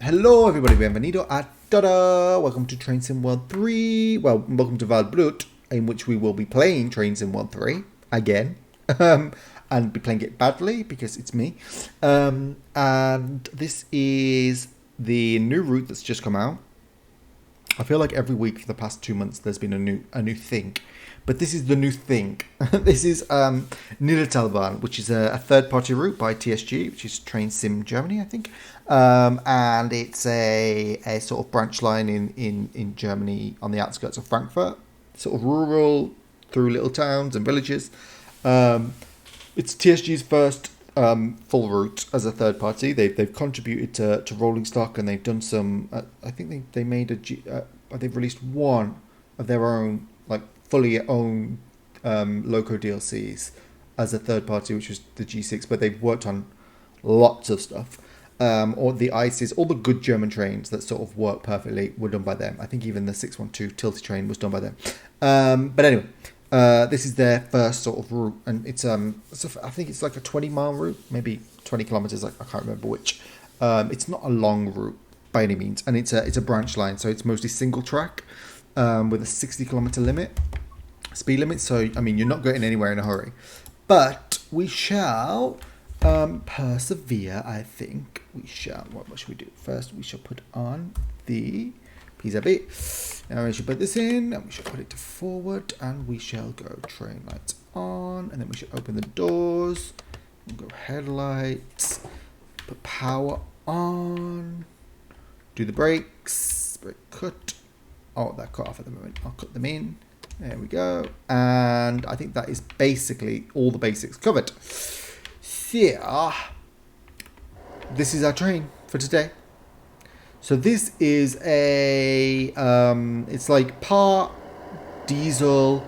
Hello everybody, bienvenido a Tada! Welcome to Train Sim World 3. Well, welcome to Val Brut, in which we will be playing Train Sim World 3 again. And be playing it badly because it's me. And this is the new route that's just come out. I feel like every week for the past 2 months there's been a new thing, but this is the new thing. This is Niddertalbahn, which is a third party route by TSG, which is Train Sim Germany, I think, and it's a sort of branch line in Germany on the outskirts of Frankfurt, sort of rural through little towns and villages. It's TSG's first full route as a third party. They've contributed to rolling stock, and they've done some. I think they made they've released one of their own like fully owned loco DLCs as a third party, which was the G6. But they've worked on lots of stuff. Or the ices, all the good German trains that sort of work perfectly were done by them. I think even the 612 tilted train was done by them. But anyway. This is their first sort of route, and it's I think it's like a 20-mile route, maybe 20 kilometers. I can't remember which. It's not a long route by any means, and it's a branch line, so it's mostly single track, with a 60-kilometer speed limit. So I mean, you're not getting anywhere in a hurry, but we shall persevere. I think we shall. What should we do first? We shall put on the vis-a-vis. Now we should put this in, and we should put it to forward, and we shall go train lights on, and then we should open the doors, and go headlights, put power on, do the brakes, brake cut. Oh, they're cut off at the moment. I'll cut them in. There we go. And I think that is basically all the basics covered. So, this is our train for today. So this is it's like part diesel,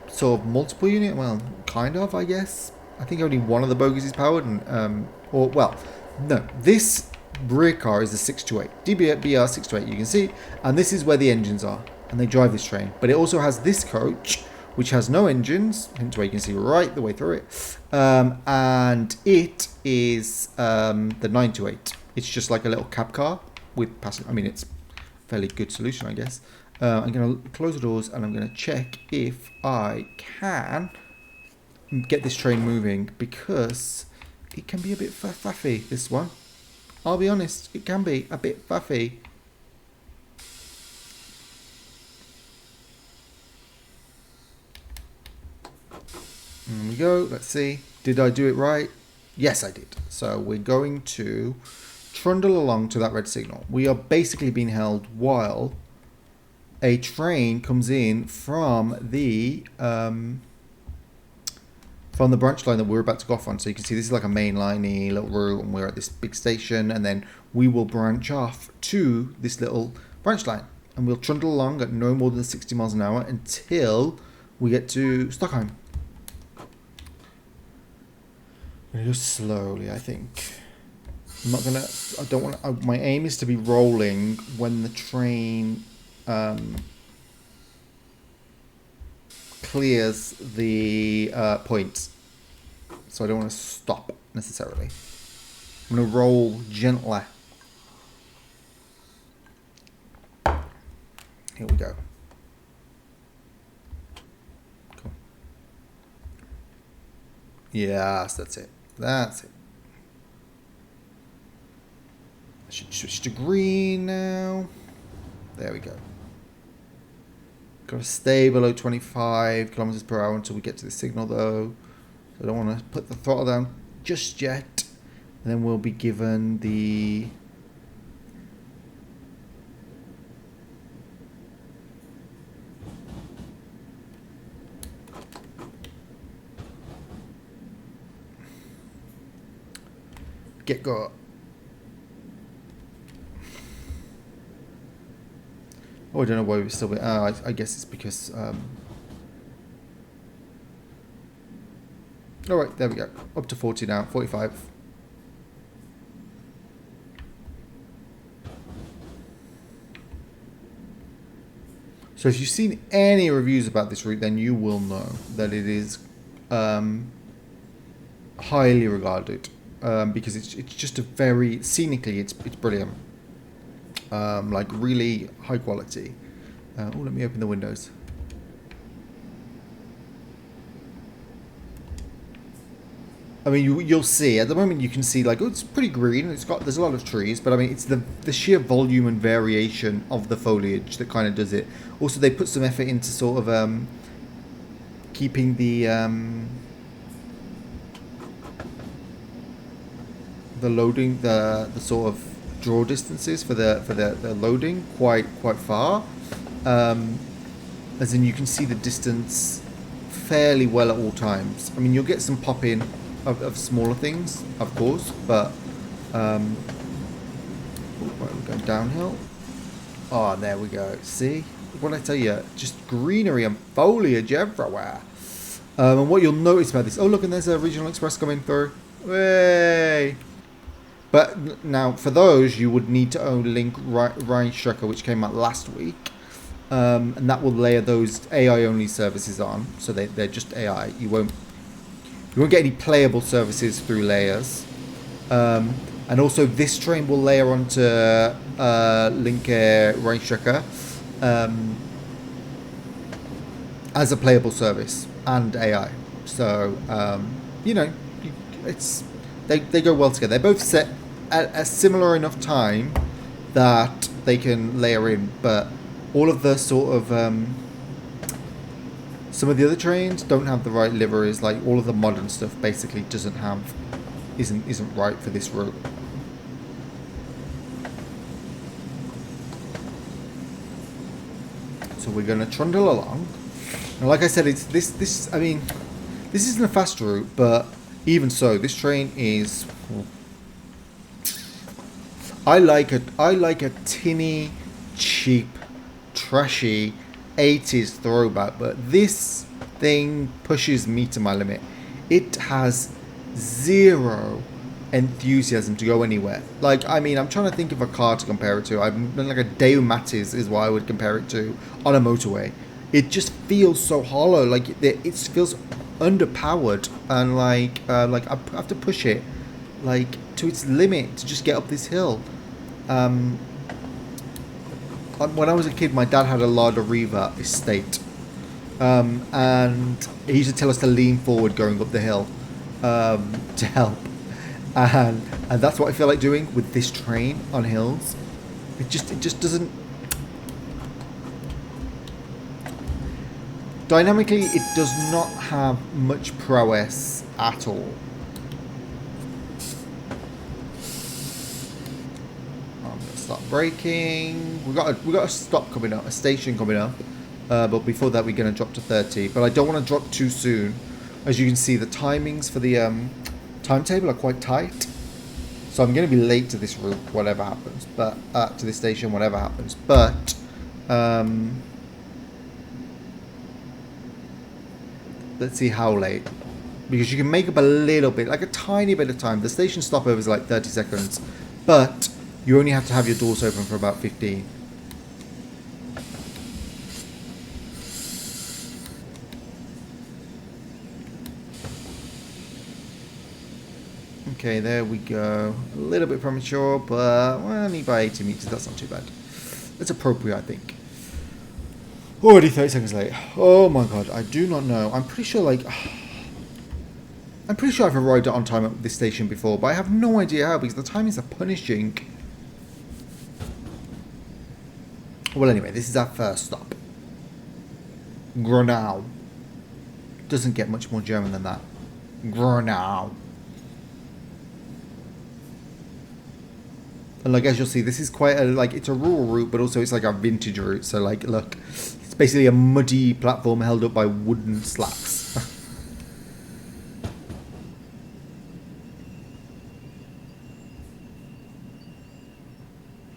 sort of multiple unit. Well, kind of, I guess. I think only one of the bogies is powered, and no. This rear car is the 628 DBR 628. You can see, and this is where the engines are, and they drive this train. But it also has this coach, which has no engines, hence where you can see right the way through it, and it is the 928. It's just like a little cab car with passenger. I mean, it's a fairly good solution, I guess. I'm going to close the doors, and I'm going to check if I can get this train moving, because it can be a bit faffy, this one. I'll be honest, it can be a bit faffy. There we go. Let's see. Did I do it right? Yes, I did. So we're going to trundle along to that red signal. We are basically being held while a train comes in from the branch line that we're about to go off on. So you can see this is like a main liney little route, and we're at this big station, and then we will branch off to this little branch line, and we'll trundle along at no more than 60 miles an hour until we get to Stockholm. I'm gonna go slowly, I think. I don't want. My aim is to be rolling when the train clears the points. So I don't want to stop necessarily. I'm gonna roll gently. Here we go. Cool. Yes, that's it. That's it. I should switch to green now. There we go. Got to stay below 25 kilometers per hour until we get to the signal, though. So I don't want to put the throttle down just yet. And then we'll be given the get go. Oh, I don't know why we're still. I guess it's because. All right, there we go. Up to 40 now. 45. So if you've seen any reviews about this route, then you will know that it is highly regarded because it's just a very scenically it's brilliant, like really high quality. Oh, let me open the windows. I mean, you'll see at the moment you can see like, oh, it's pretty green. There's a lot of trees, but I mean it's the sheer volume and variation of the foliage that kind of does it. Also, they put some effort into sort of keeping the loading the sort of draw distances for the loading quite far, as in you can see the distance fairly well at all times. I mean, you'll get some pop in of smaller things, of course, but right, we're going downhill. Oh, there we go. See what I tell you? Just greenery and foliage everywhere. And what you'll notice about this, oh look, and there's a regional express coming through. Way. But now, for those, you would need to own Link Rheinstrecke, which came out last week, and that will layer those AI-only services on. So they're just AI. You won't get any playable services through layers. And also, this train will layer onto Link Rheinstrecke as a playable service and AI. So you know, they go well together. They're both set at a similar enough time that they can layer in, but all of the sort of some of the other trains don't have the right liveries. Like all of the modern stuff basically isn't right for this route. So we're going to trundle along. And like I said, it's this. I mean, this isn't a fast route, but even so, this train is. I like a tinny, cheap, trashy 80s throwback, but this thing pushes me to my limit. It has zero enthusiasm to go anywhere. Like, I mean, I'm trying to think of a car to compare it to. I'm like a Deo Matiz is what I would compare it to on a motorway. It just feels so hollow. Like it feels underpowered, and like I have to push it like to its limit to just get up this hill. When I was a kid, my dad had a Lada Riva estate, and he used to tell us to lean forward going up the hill to help, and that's what I feel like doing with this train on hills. It just doesn't. Dynamically, it does not have much prowess at all. I'm gonna start braking. We got a stop coming up, a station coming up. But before that, we're gonna drop to 30. But I don't want to drop too soon. As you can see, the timings for the timetable are quite tight. So I'm going to be late to this route, whatever happens. But to this station, whatever happens. But let's see how late, because you can make up a little bit, like a tiny bit of time. The station stopover is like 30 seconds, but you only have to have your doors open for about 15. Okay, there we go. A little bit premature, but well, only by 80 meters. That's not too bad. That's appropriate, I think. Already 30 seconds late. Oh my god, I do not know. I'm pretty sure, like, I'm pretty sure I've arrived on time at this station before, but I have no idea how, because the timings are punishing. Well, anyway, this is our first stop. Gronau. Doesn't get much more German than that. Gronau. And like, as you'll see, this is quite a, like, it's a rural route, but also it's like a vintage route. So like, look, it's basically a muddy platform held up by wooden slats.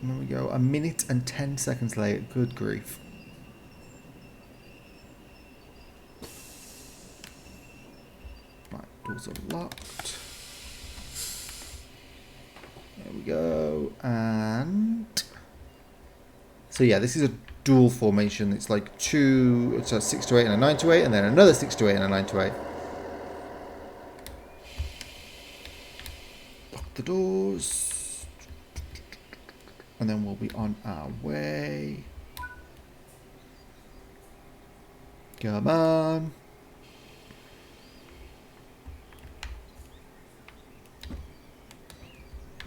There we go, 1 minute and 10 seconds late. Good grief. Right, doors are locked. There we go, and so yeah, this is a dual formation. It's like two, it's a 6 to 8 and a 9 to 8, and then another 6 to 8 and a 9 to 8. the doors. And then we'll be on our way. Come on.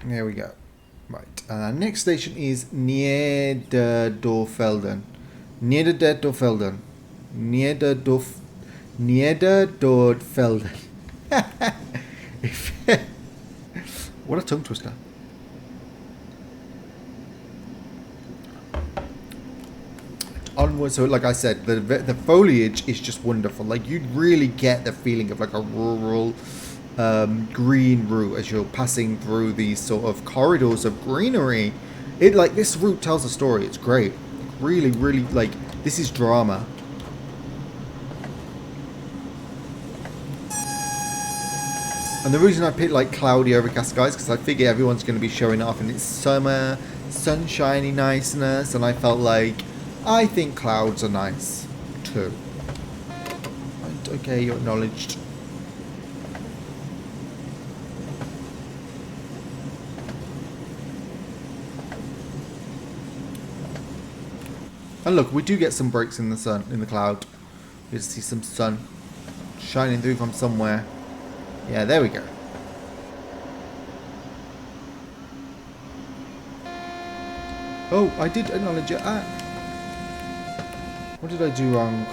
There we go. Right. Next station is Niederdorfelden. Niederdorfelden. Niederdorfelden. What a tongue twister. Onward, so like I said, the foliage is just wonderful. Like, you really get the feeling of like a rural green route as you're passing through these sort of corridors of greenery. It, like, this route tells a story. It's great. Really, really, like, this is drama. And the reason I picked like cloudy, overcast skies, because I figure everyone's going to be showing off and it's summer, sunshiny niceness, and I felt like, I think clouds are nice too. Right, okay, you're acknowledged. And look, we do get some breaks in the sun, in the cloud. We just see some sun shining through from somewhere. Yeah, there we go. Oh, I did acknowledge it. What did I do wrong?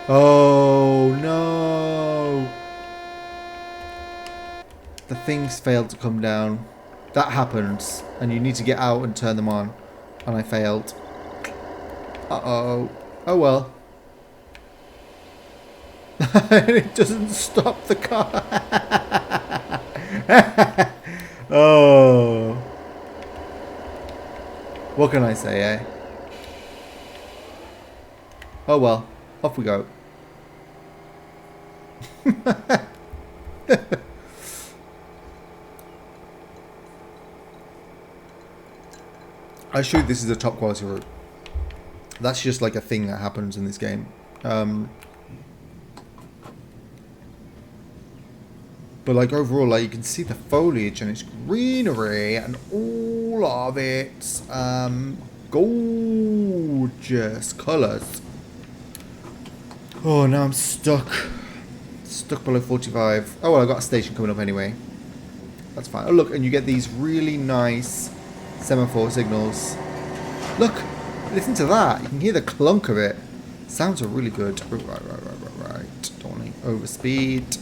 Oh, no. The things failed to come down. That happens. And you need to get out and turn them on. And I failed. Uh-oh. Oh, well. It doesn't stop the car. Oh. What can I say, eh? Oh well. Off we go. I assure you this is a top quality route. That's just like a thing that happens in this game. But like overall, like you can see the foliage and it's greenery and all of its gorgeous colours. Oh, now I'm stuck. Stuck below 45. Oh well, I got a station coming up anyway. That's fine. Oh look, and you get these really nice semaphore signals. Look, listen to that. You can hear the clunk of it. Sounds are really good. Right. Don't want to overspeed.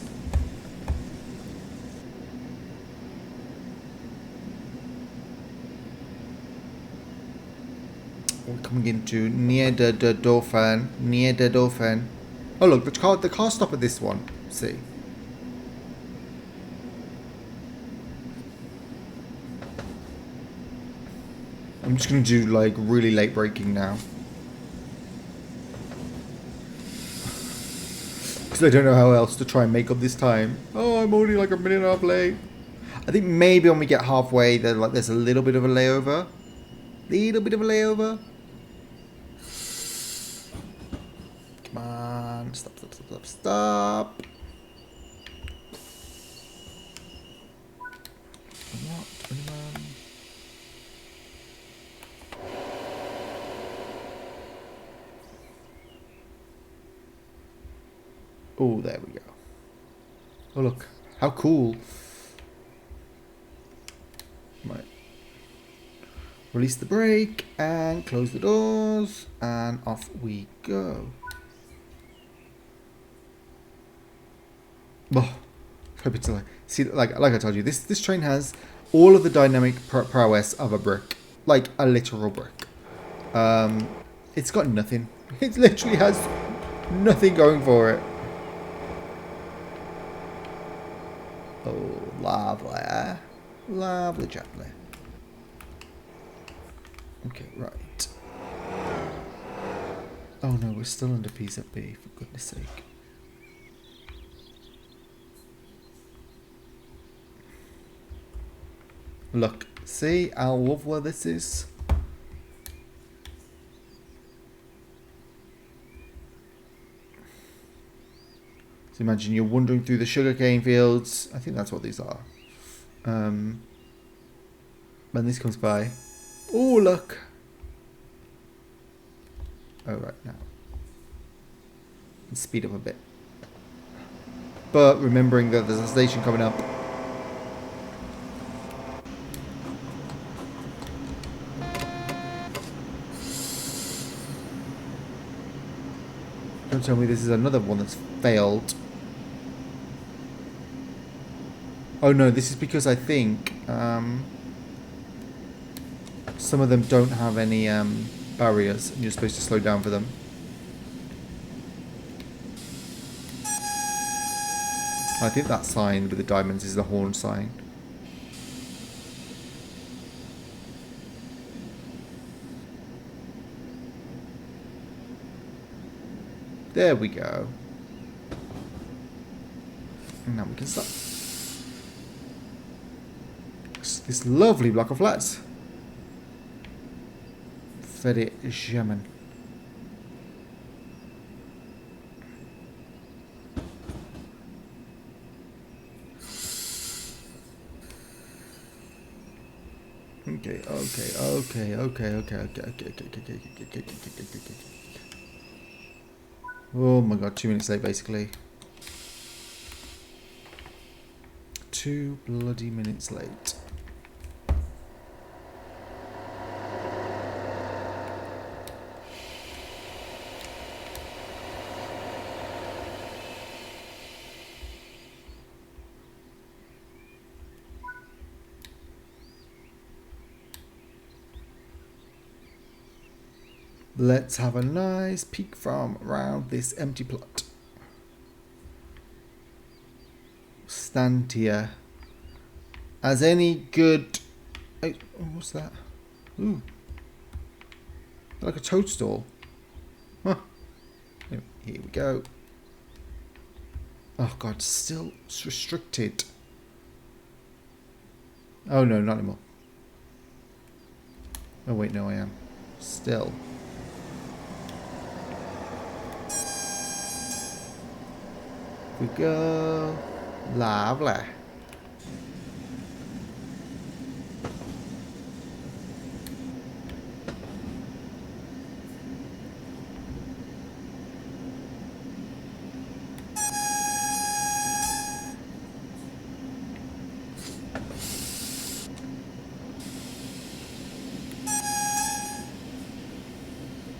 We're coming into Niederdorfelden. Oh look, the car stop at this one. See. I'm just gonna do like really late braking now. Because I don't know how else to try and make up this time. Oh, I'm only like a minute and a half late. I think maybe when we get halfway, there's a little bit of a layover. Come on. Stop. What? Oh, there we go. Oh, look. How cool. Right. Release the brake and close the doors and off we go. Oh, hope it's like, see, like I told you, this train has all of the dynamic prowess of a brick, like a literal brick. It's got nothing. It literally has nothing going for it. Oh, lovely, lovely, gently. Okay, right. Oh no, we're still under PZB, for goodness sake. Look, see how lovely this is? So imagine you're wandering through the sugarcane fields. I think that's what these are. When this comes by. Oh, look. Oh, right now. Let's speed up a bit. But remembering that there's a station coming up. Don't tell me this is another one that's failed. Oh no, this is because I think some of them don't have any barriers and you're supposed to slow down for them. I think that sign with the diamonds is the horn sign. There we go. And now we can stop. This lovely block of flats. Very German. Okay. Oh my god, 2 minutes late basically. 2 bloody minutes late. Let's have a nice peek from around this empty plot. Stand here. As any good... Oh, what's that? Ooh. Like a toadstool. Huh. Here we go. Oh god, still restricted. Oh no, not anymore. Oh wait, no I am. Still. We go. Lovely.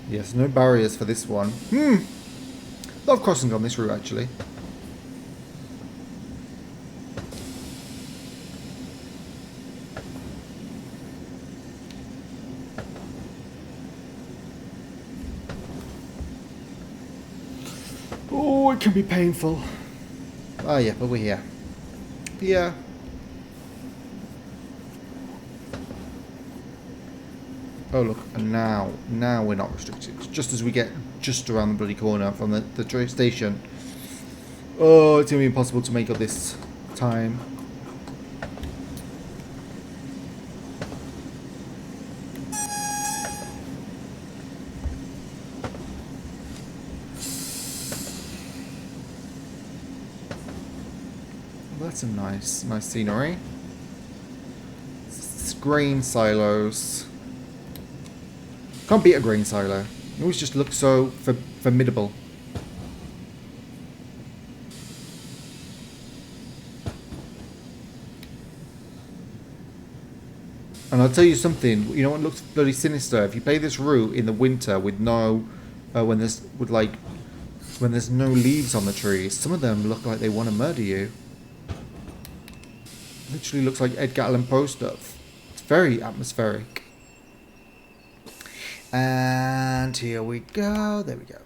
Yes, no barriers for this one. A lot of crossings on this route actually. Oh, it can be painful. Oh yeah, but we're here. Yeah. Oh look, and now we're not restricted. Just as we get just around the bloody corner from the train station. Oh, it's going to be impossible to make up this time. Well, that's a nice scenery. It's grain silos. Can't beat a grain silo. It always just looks so formidable. And I'll tell you something. You know what looks bloody sinister? If you play this route in the winter with no, when there's no leaves on the trees, some of them look like they want to murder you. Literally looks like Edgar Allan Poe stuff. It's very atmospheric. And here we go. There we go.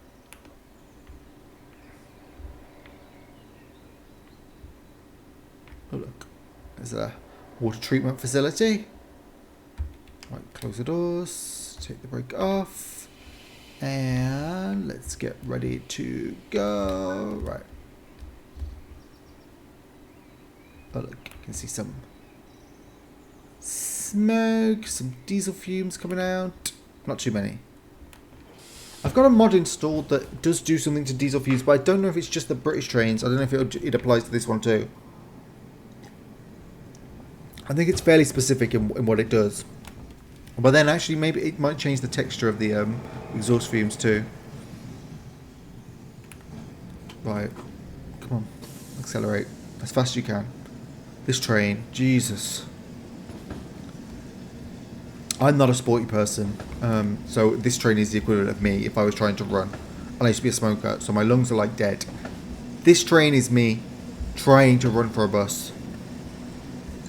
Oh look, there's a water treatment facility. Right, close the doors, take the brake off, and let's get ready to go. Right. Oh look, you can see some smoke, some diesel fumes coming out. Not too many. I've got a mod installed that does do something to diesel fuels, but I don't know if it's just the British trains. I don't know if it applies to this one too. I think it's fairly specific in what it does. But then actually maybe it might change the texture of the exhaust fumes too. Right. Come on. Accelerate. As fast as you can. This train. Jesus. I'm not a sporty person. So this train is the equivalent of me if I was trying to run. And I used to be a smoker, so my lungs are like dead. This train is me trying to run for a bus.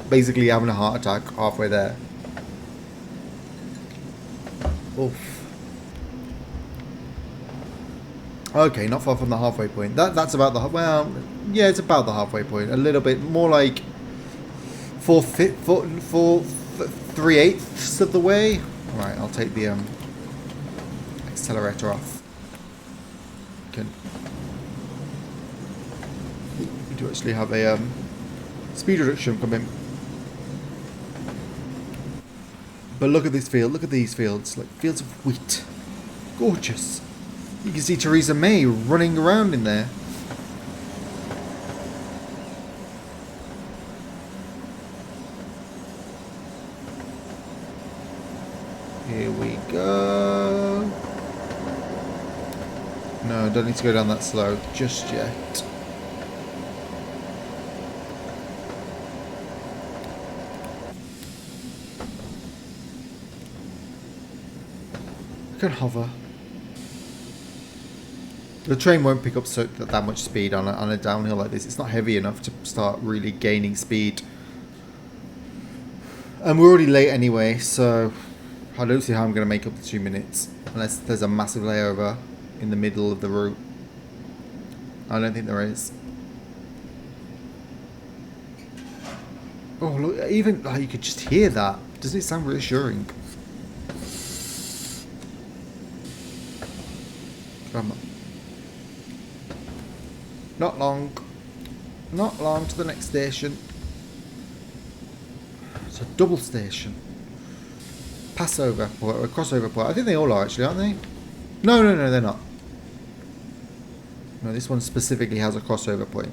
Basically having a heart attack halfway there. Oof. Okay, not far from the halfway point. That's about the... Well, yeah, it's about the halfway point. A little bit more like 3/8 of the way. Right, I'll take the accelerator off. We do actually have a speed reduction coming. But look at this field. Look at these fields. Like fields of wheat. Gorgeous. You can see Theresa May running around in there. Here we go. No, don't need to go down that slow just yet. I can hover. The train won't pick up that much speed on a downhill like this. It's not heavy enough to start really gaining speed. And we're already late anyway, so I don't see how I'm going to make up the 2 minutes. Unless there's a massive layover in the middle of the route. I don't think there is. Oh, look, even you could just hear that. Doesn't it sound reassuring? Come on. Not long. Not long to the next station. It's a double station. Passover point, or a crossover point. I think they all are actually, aren't they? No, they're not. No, this one specifically has a crossover point.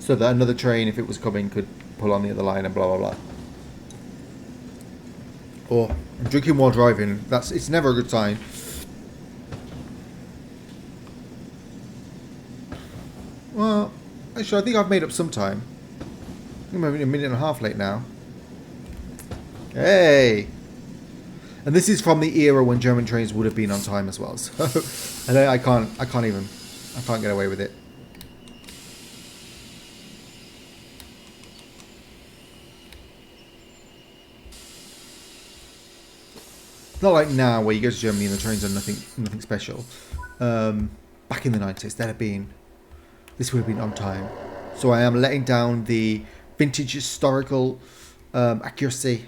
So that another train, if it was coming, could pull on the other line and blah, blah, blah. Or, I'm drinking while driving. It's never a good sign. Well, actually, I think I've made up some time. I'm only a minute and a half late now. Hey! And this is from the era when German trains would have been on time as well. So I can't get away with it. It's not like now where you go to Germany and the trains are nothing special. Back in the 90s, this would have been on time. So I am letting down the vintage historical accuracy.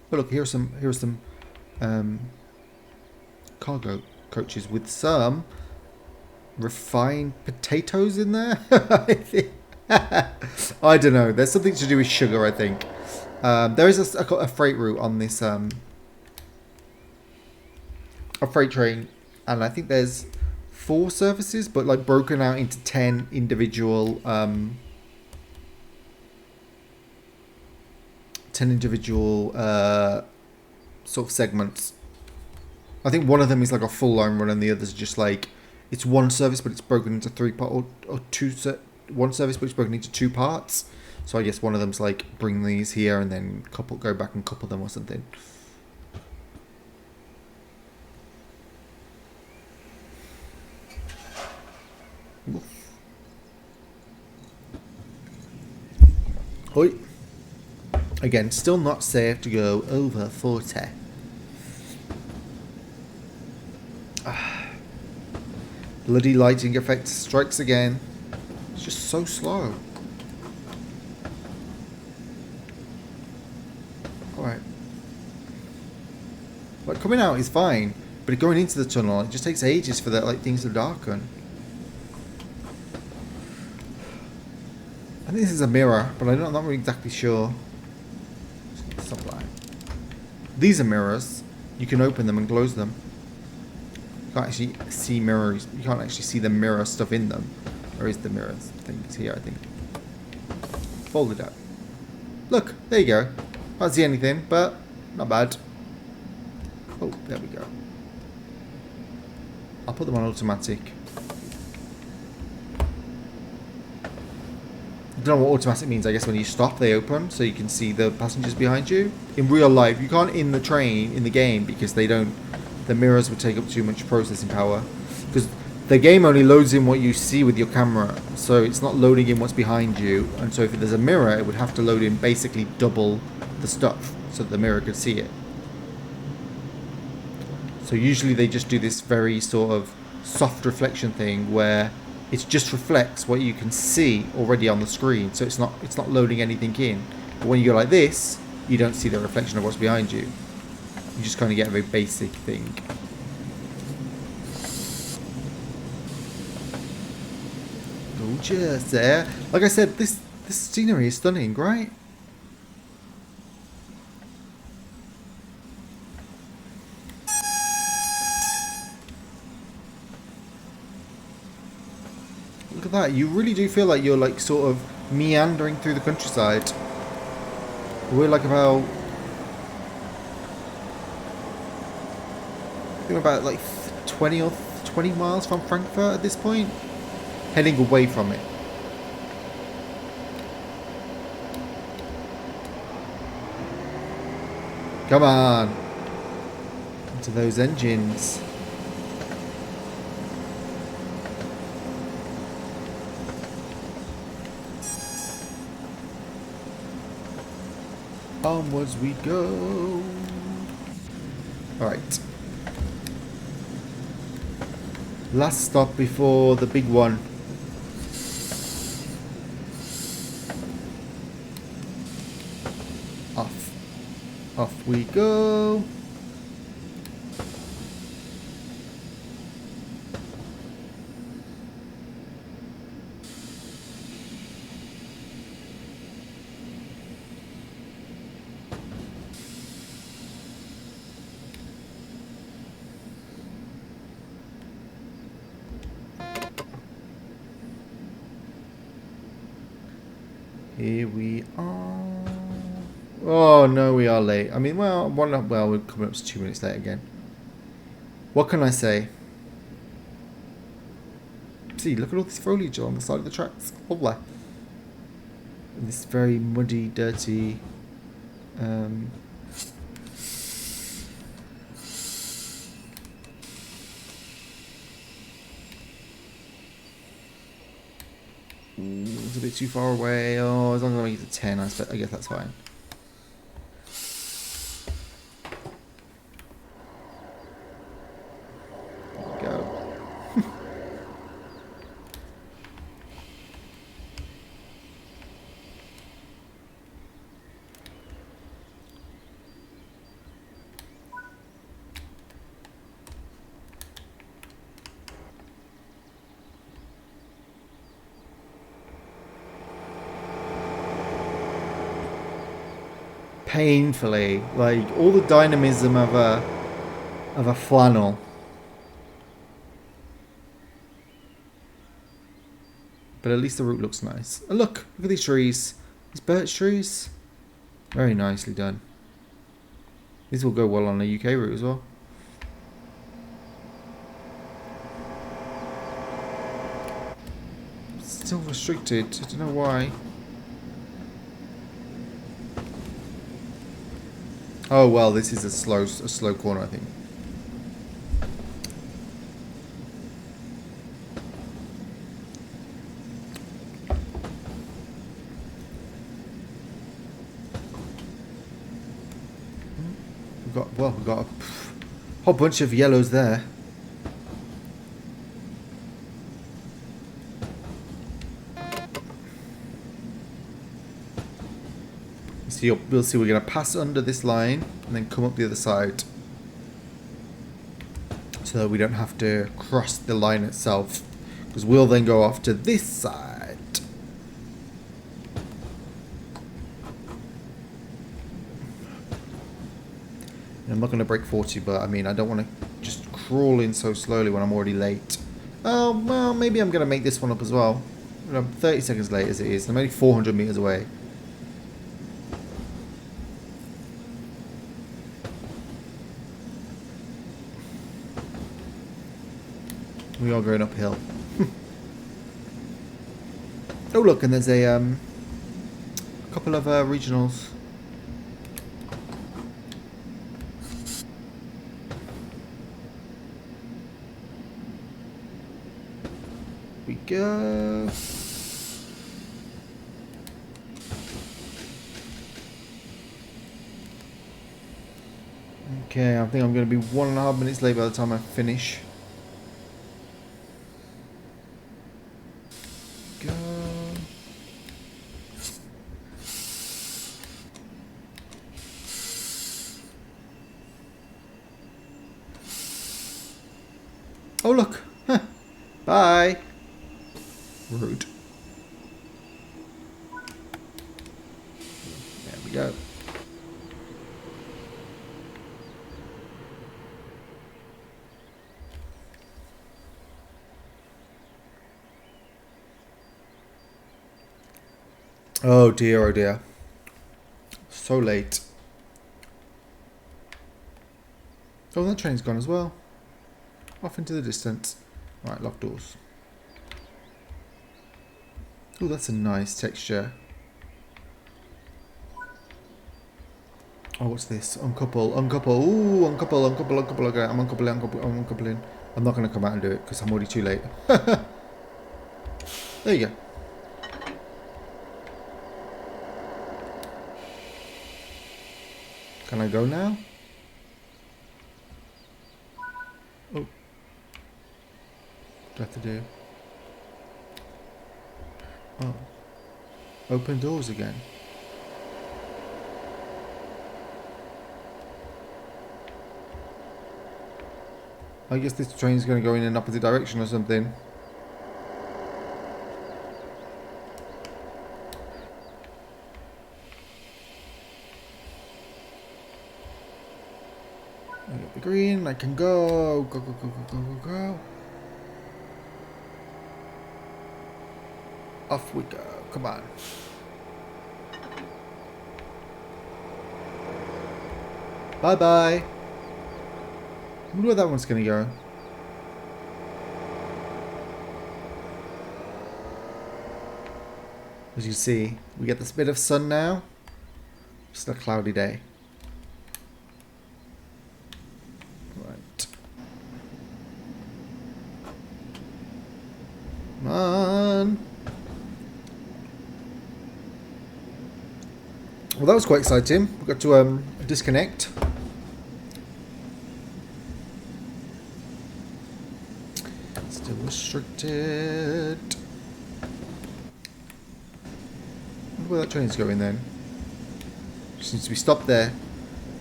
But look, here's some cargo coaches with some refined potatoes in there. I don't know. There's something to do with sugar, I think. There is a freight route on this a freight train, and I think there's 4 services, but like broken out into 10 individual sort of segments. I think one of them is like a full line run, and the others are just like it's one service, but it's broken into 3 parts, or one service, but it's broken into 2 parts. So I guess one of them's like bring these here and then go back and couple them or something. Oi. Again, still not safe to go over 40. Bloody lighting effect strikes again. It's just so slow. Alright. Like, coming out is fine, but going into the tunnel, it just takes ages for that things to darken. I think this is a mirror, but I'm not really exactly sure. Stop lying. These are mirrors. You can open them and close them. can't actually see mirrors. You can't actually see the mirror stuff in them. Or is the mirror thing? It's here, I think. Fold it up. Look, there you go. Can't see anything, but not bad. Oh, there we go. I'll put them on automatic. I don't know what automatic means. I guess when you stop, they open, so you can see the passengers behind you. In real life, you can't in the train, in the game, because they don't... The mirrors would take up too much processing power. Because the game only loads in what you see with your camera, so it's not loading in what's behind you. And so if there's a mirror, it would have to load in basically double the stuff, so that the mirror could see it. So usually they just do this very sort of soft reflection thing where it just reflects what you can see already on the screen. So it's not loading anything in. But when you go like this, you don't see the reflection of what's behind you. You just kind of get a very basic thing. Gorgeous there. Like I said, this scenery is stunning, right? Look at that. You really do feel like you're like sort of meandering through the countryside. We're like about... I think about like 20 miles from Frankfurt at this point. Heading away from it. Come on. Into those engines. Onwards we go. Alright. Last stop before the big one. Off we go. Here we are. Oh no, we are late. I mean, well, we're coming up to 2 minutes late again. What can I say? See, look at all this foliage on the side of the tracks. Lovely. And this very muddy, dirty. It's a bit too far away. Oh, as long as I make it to 10, I guess that's fine. Painfully, like all the dynamism of a flannel. But at least the route looks nice. Oh, look at these trees. These birch trees. Very nicely done. These will go well on a UK route as well. Still restricted. I don't know why. Oh well, this is a slow corner, I think. We've got a whole bunch of yellows there. So we'll see, we're going to pass under this line and then come up the other side. So that we don't have to cross the line itself. Because we'll then go off to this side. And I'm not going to break 40, but I mean, I don't want to just crawling so slowly when I'm already late. Oh, well, maybe I'm going to make this one up as well. I'm 30 seconds late as it is. I'm only 400 meters away. We are going uphill. Oh, look, and there's a couple of regionals. We go. Okay, I think I'm going to be 1.5 minutes late by the time I finish. Go. Oh, look. Huh. Bye. Rude. There we go. Oh dear, oh dear. So late. Oh, that train's gone as well. Off into the distance. Right, locked doors. Oh, that's a nice texture. Oh, what's this? Uncouple, uncouple. Ooh, uncouple, uncouple, uncouple. Okay, I'm uncoupling, I'm uncoupling. I'm not going to come out and do it because I'm already too late. There you go. Can I go now? Oh. What do I have to do? Oh. Open doors again. I guess this train's going to go in an opposite direction or something. I got the green, I can go. Go, go, go, go, go, go, go. Off we go. Come on. Bye-bye. I wonder where that one's going to go. As you see, we get this bit of sun now. Just a cloudy day. Right. Come on. Well, that was quite exciting. We got to disconnect. Still restricted. I wonder where that train's going then. Just needs to be stopped there.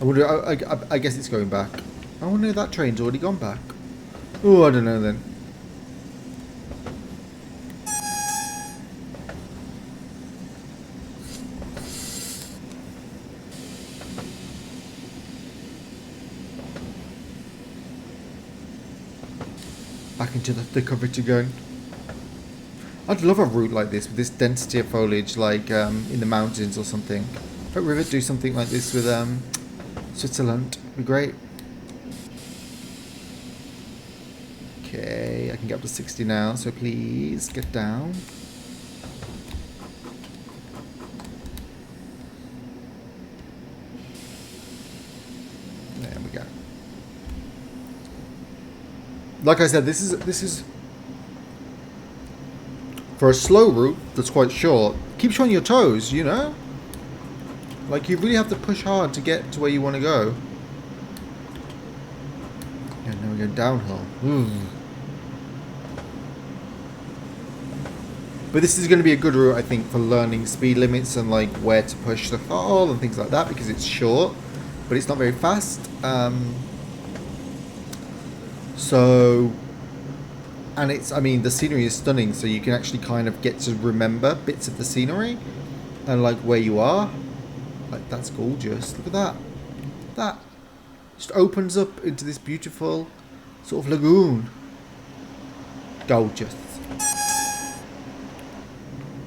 I wonder. I guess it's going back. I wonder if that train's already gone back. Oh, I don't know then. Back into the thick of it again. I'd love a route like this with this density of foliage, like in the mountains or something. But River do something like this with Switzerland. It'd be great. Okay, I can get up to 60 now, so please get down. There we go. Like I said, this is for a slow route that's quite short. Keeps you on your toes, you know? Like, you really have to push hard to get to where you want to go. And now we're going downhill. Ooh. But this is going to be a good route, I think, for learning speed limits and like where to push the throttle and things like that, because it's short, but it's not very fast. And it's, I mean, the scenery is stunning, so you can actually kind of get to remember bits of the scenery and like where you are. Like, that's gorgeous. Look at that. That just opens up into this beautiful sort of lagoon. Gorgeous.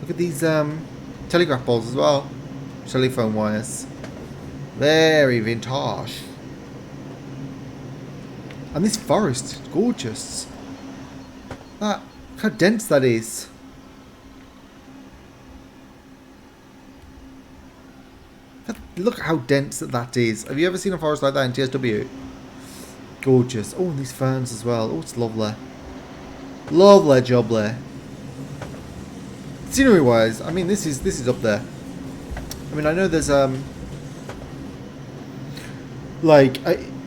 Look at these telegraph poles as well. Telephone wires. Very vintage. And this forest, gorgeous. That, look how dense that is. Look how dense that is. Have you ever seen a forest like that in TSW? Gorgeous. Oh, and these ferns as well. Oh, it's lovely. Lovely jubbly. Scenery wise, I mean, this is up there. I mean, I know there's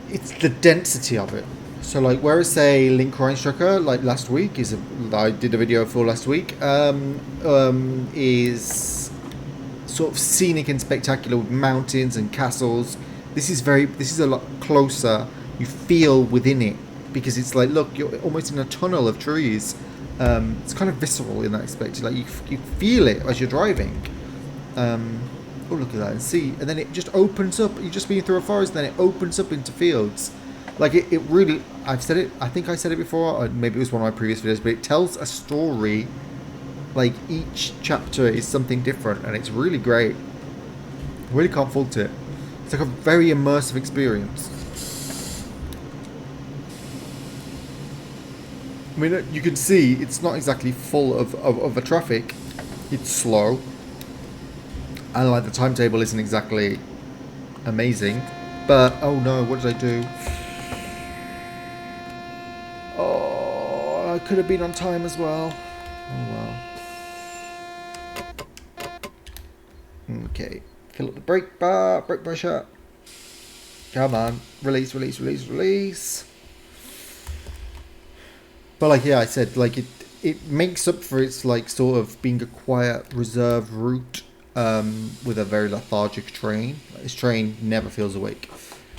it's the density of it. So like, whereas say Link Reinstrecker, like last week I did a video for last week, is sort of scenic and spectacular with mountains and castles. This is a lot closer. You feel within it because it's like, look, you're almost in a tunnel of trees. It's kind of visceral in that aspect. Like you feel it as you're driving. Oh, look at that, and see, and then it just opens up. You're just being through a forest, and then it opens up into fields. Like it really, I've said it, I think I said it before, or maybe it was one of my previous videos, but it tells a story. Like each chapter is something different, and it's really great. I really can't fault it. It's like a very immersive experience. I mean, you can see it's not exactly full of the traffic. It's slow. And like the timetable isn't exactly amazing. But, oh no, what did I do? Oh, I could have been on time as well. Oh well. Okay, fill up the brake pressure. Come on, release, release, release, release. But like, yeah, I said, like it makes up for its like sort of being a quiet, reserved route with a very lethargic train. Like, this train never feels awake.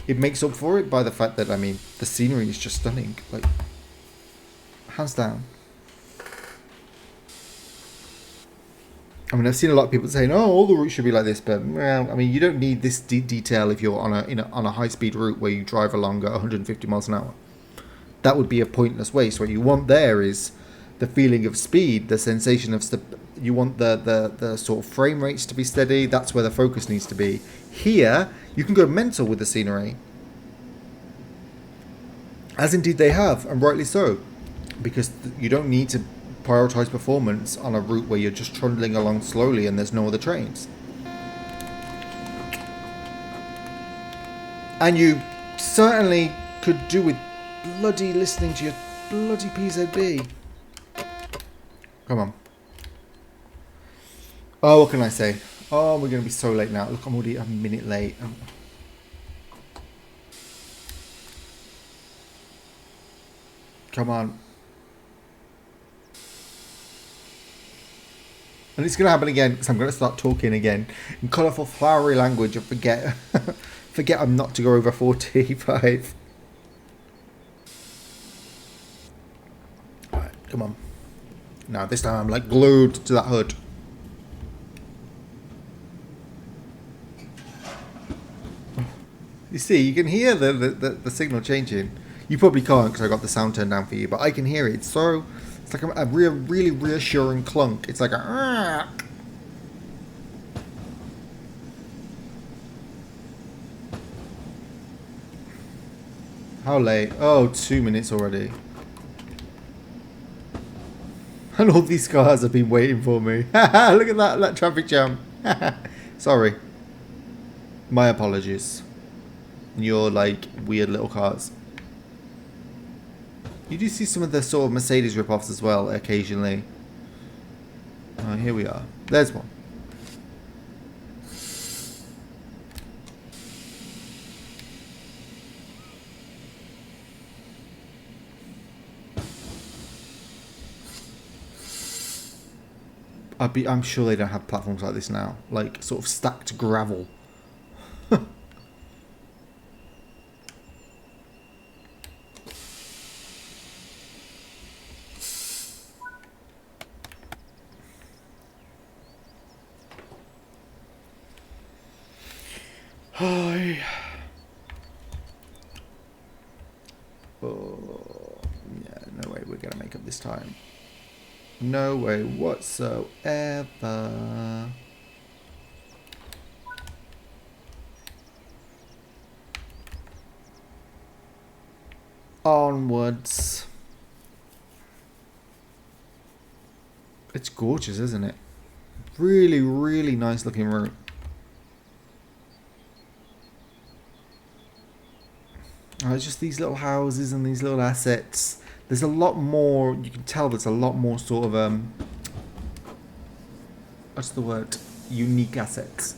It makes up for it by the fact that, I mean, the scenery is just stunning. Like, hands down. I mean, I've seen a lot of people saying, "Oh, all the routes should be like this," but well, I mean, you don't need this detail if you're on a high-speed route where you drive along at 150 miles an hour. That would be a pointless waste. What you want there is the feeling of speed, the sensation of you want the sort of frame rates to be steady. That's where the focus needs to be. Here, you can go mental with the scenery, as indeed they have, and rightly so, because you don't need to prioritize performance on a route where you're just trundling along slowly and there's no other trains. And you certainly could do with bloody listening to your bloody PZB. Come on. Oh, what can I say? Oh, we're going to be so late now. Look, I'm already a minute late. Come on. And it's going to happen again because I'm going to start talking again in colourful, flowery language and forget I'm not to go over 45. Alright, come on. Now this time I'm like glued to that hood. You see, you can hear the signal changing. You probably can't because I got the sound turned down for you, but I can hear it. It's like a really reassuring clunk. It's like a... How late? Oh, 2 minutes already. And all these cars have been waiting for me. Look at that traffic jam. Sorry. My apologies. Your like weird little cars. You do see some of the sort of Mercedes rip-offs as well occasionally. Oh, here we are. There's one. I'm sure they don't have platforms like this now. Like sort of stacked gravel. Hi. Oh. this time. No way whatsoever. Onwards. It's gorgeous, isn't it? Really, really nice looking route. It's just these little houses and these little assets. There's a lot more, you can tell there's a lot more sort of, what's the word? Unique assets.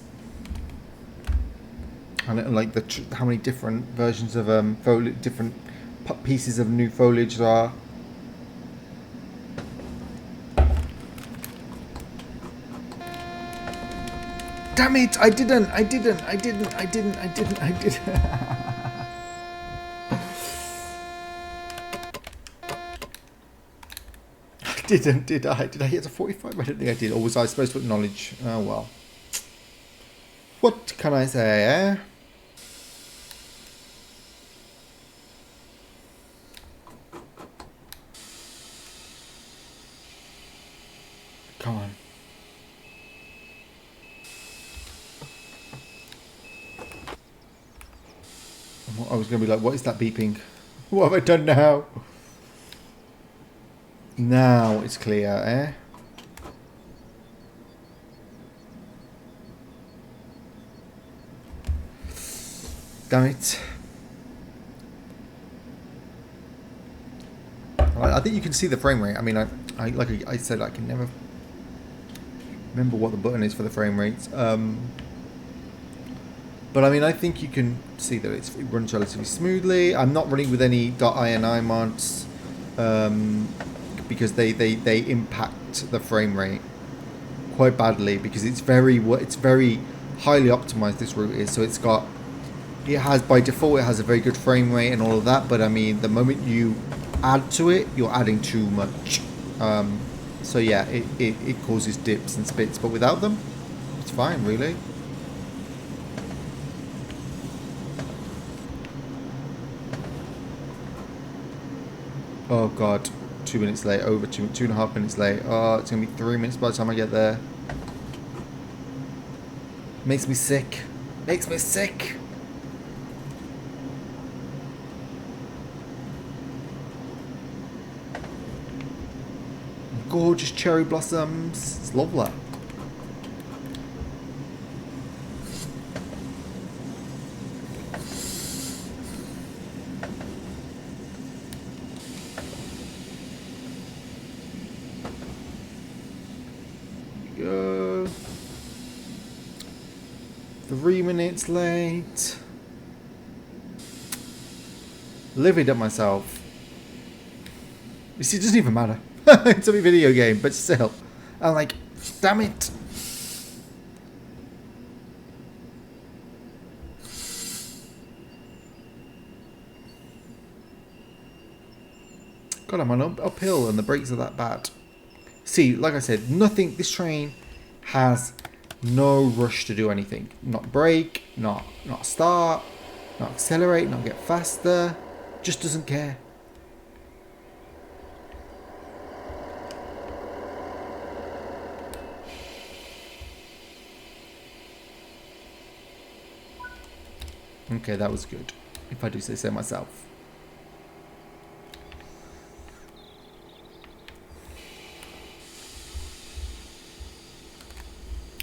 And like how many different versions of different pieces of new foliage there are. Damn it! I didn't. I didn't. Did I? Did I hit a 45? I don't think I did. Or was I supposed to acknowledge? Oh well. What can I say, eh? Come on. I was going to be like, what is that beeping? What have I done now? Now it's clear, eh? Damn it. I think you can see the frame rate. I mean, like I said, I can never remember what the button is for the frame rates. But I mean, I think you can see that it runs relatively smoothly. I'm not running with any .ini mods because they impact the frame rate quite badly because it's very highly optimized. This route is, so it has by default it has a very good frame rate and all of that. But I mean, the moment you add to it, you're adding too much. So yeah, it causes dips and spits, but without them, it's fine, really. Oh god, 2 minutes late, over 2.5 minutes late. Oh, it's gonna be 3 minutes by the time I get there. Makes me sick. Makes me sick. Gorgeous cherry blossoms. It's lovely. Go. 3 minutes late. Livid at myself. You see, it doesn't even matter. It's a video game, but still. I'm like, damn it. God, I'm on uphill and the brakes are that bad. See, like I said, nothing, this train has no rush to do anything. Not brake, not start, not accelerate, not get faster. Just doesn't care. Okay, that was good, if I do say so myself.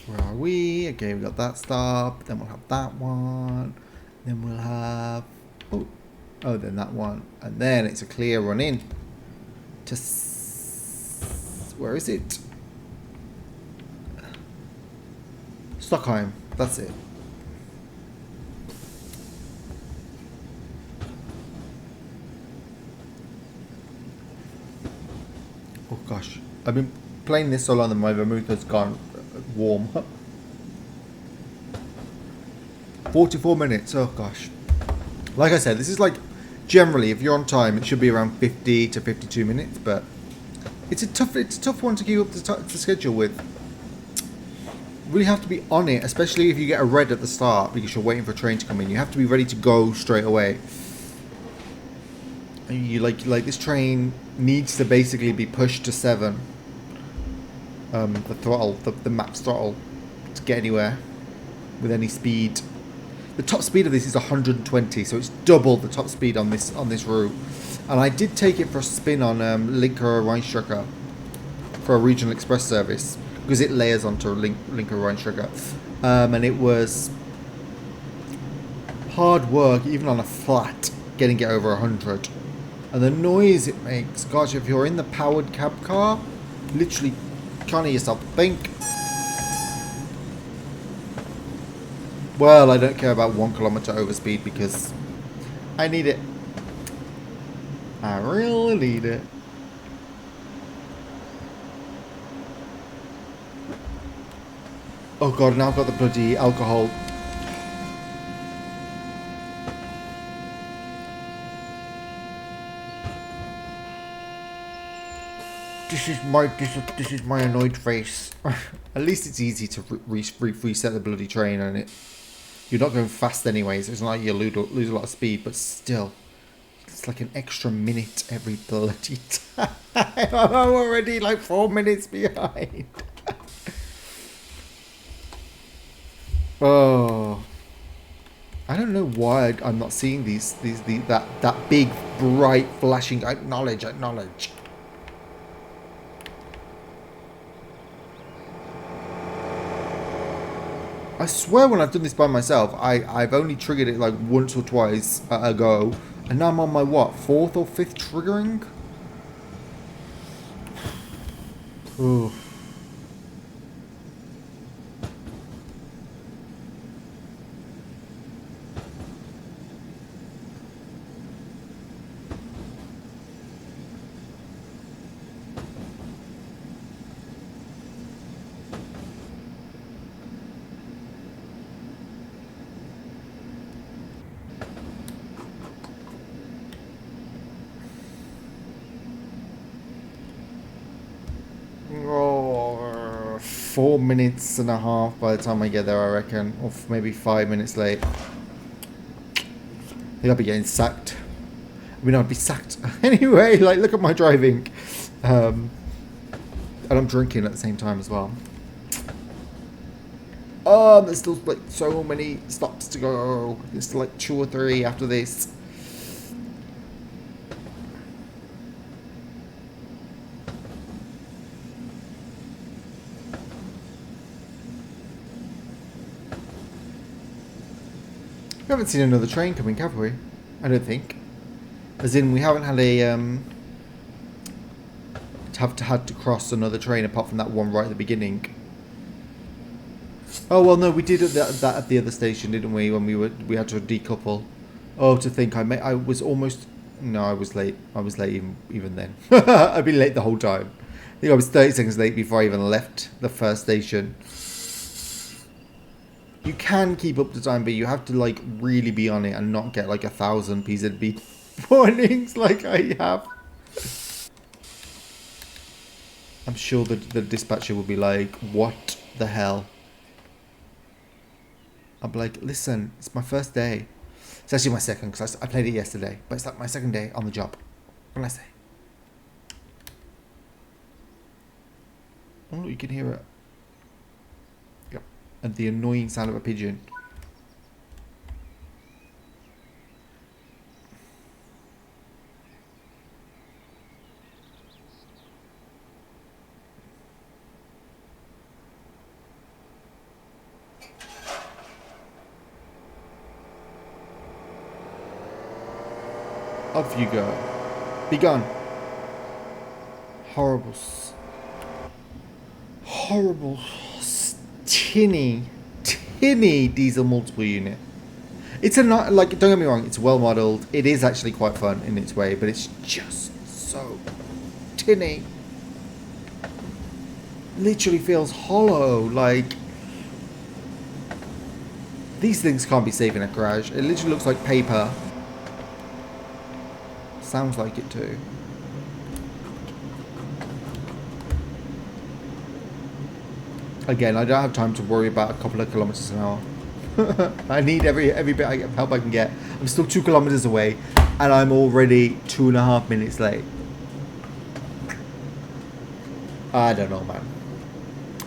Where are we? Okay, we got that stop. Then we'll have that one. Then we'll have... Oh, then that one. And then it's a clear run in. To... Where is it? Stockholm. That's it. Oh gosh, I've been playing this so long that my vermouth has gone warm. 44 minutes, oh gosh. Like I said, this is like, generally, if you're on time, it should be around 50 to 52 minutes, but it's a tough one to keep up the schedule with. You really have to be on it, especially if you get a red at the start because you're waiting for a train to come in. You have to be ready to go straight away. You like this train needs to basically be pushed to 7. The throttle, the max throttle, to get anywhere with any speed. The top speed of this is 120, so it's double the top speed on this route. And I did take it for a spin on Linker Rheinstrecke for a regional express service because it layers onto Linker Rheinstrecke, and it was hard work even on a flat getting it over 100. And the noise it makes, gosh, if you're in the powered cab car, literally can't hear yourself think. Well, I don't care about 1 kilometer overspeed because I need it. I really need it. Oh god, now I've got the bloody alcohol. This is my annoyed face. At least it's easy to reset the bloody train, and you're not going fast anyways. It's not like you lose a lot of speed, but still, it's like an extra minute every bloody time. I'm already like 4 minutes behind. Oh, I don't know why I'm not seeing that big bright flashing acknowledge. I swear when I've done this by myself, I've only triggered it like once or twice ago, and now I'm on my what, 4th or 5th triggering? Ooh. Oh, 4 minutes and a half by the time I get there, I reckon. Or maybe 5 minutes late. I think I'll be getting sacked. I mean, I'd be sacked. Anyway, like, look at my driving. And I'm drinking at the same time as well. There's still, like, so many stops to go. There's still, like, 2 or 3 after this. We haven't seen another train coming, have we? I don't think. As in, we haven't had a had to cross another train apart from that one right at the beginning. Oh well, no, we did that at the other station, didn't we? When we had to decouple. Oh, to think I was almost. No, I was late. I was late even then. I'd been late the whole time. I think I was 30 seconds late before I even left the first station. You can keep up to time, but you have to like really be on it and not get like 1,000 PZB warnings like I have. I'm sure that the dispatcher will be like, what the hell? I'll be like, listen, it's my first day. It's actually my second because I played it yesterday, but it's like my second day on the job. What can I say? Oh, you can hear it. Yep. And the annoying sound of a pigeon. Off you go. Be gone. Horrible, tinny diesel multiple unit. It's a not like, don't get me wrong, it's well modelled. It is actually quite fun in its way, but it's just so tinny. Literally feels hollow. Like, these things can't be safe in a garage. It literally looks like paper. Sounds like it too. Again, I don't have time to worry about a couple of kilometers an hour. I need every bit of help I can get. I'm still 2 kilometers away, and I'm already 2.5 minutes late. I don't know, man.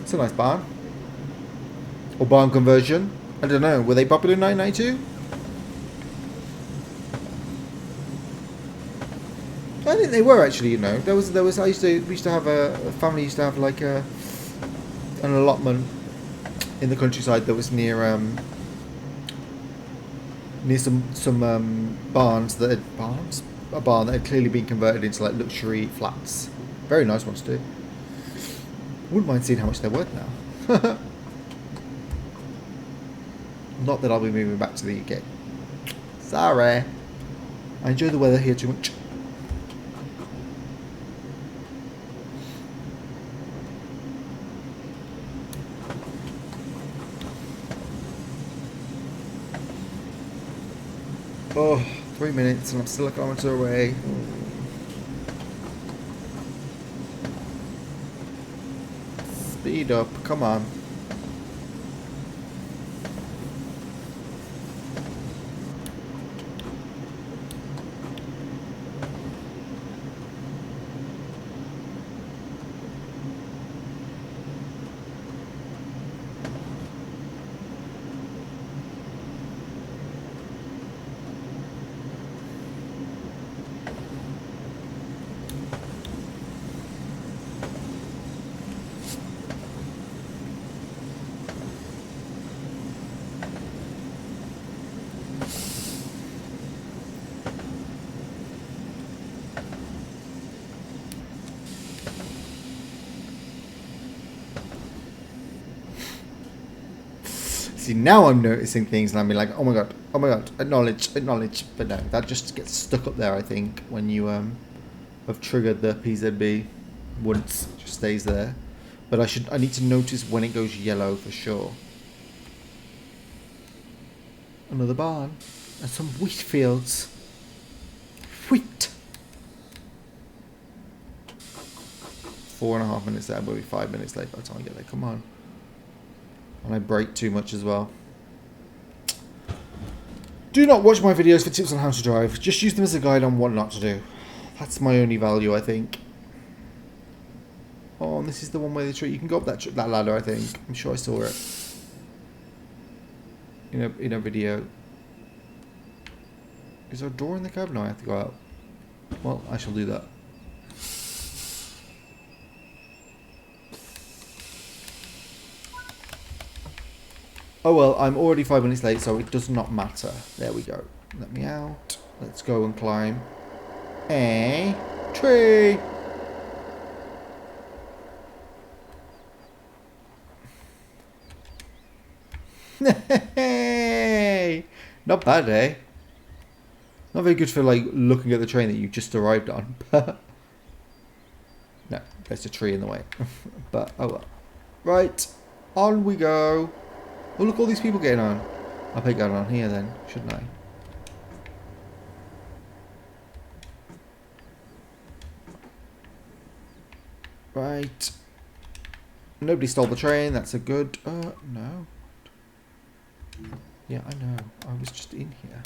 It's a nice barn. Or barn conversion. I don't know. Were they popular in 1992? I think they were actually. You know, there was. We used to have a family used to have like an allotment in the countryside that was near some barns that had a barn that had clearly been converted into like luxury flats. Very nice ones too. Wouldn't mind seeing how much they're worth now. Not that I'll be moving back to the UK. Sorry. I enjoy the weather here too much. Oh, 3 minutes and I'm still a kilometre away. Speed up, come on. See, now I'm noticing things and I'm like, oh my god, acknowledge. But no, that just gets stuck up there, I think, when you have triggered the PZB once. It just stays there. But I need to notice when it goes yellow for sure. Another barn. And some wheat fields. Wheat. 4.5 minutes there, we'll be 5 minutes late by the time I get there. Come on. And I brake too much as well. Do not watch my videos for tips on how to drive. Just use them as a guide on what not to do. That's my only value, I think. Oh, and this is the one where you can go up that ladder, I think. I'm sure I saw it. In a video. Is there a door in the cab? No, I have to go out. Well, I shall do that. Oh well, I'm already 5 minutes late, so it does not matter. There we go. Let me out. Let's go and climb a tree. Hey! Not bad, eh? Not very good for like looking at the train that you just arrived on. No, there's a tree in the way. But oh well. Right, on we go. Oh, look, all these people getting on. I'll pick that on here then, shouldn't I? Right. Nobody stole the train, that's a good... no. Yeah, I know. I was just in here.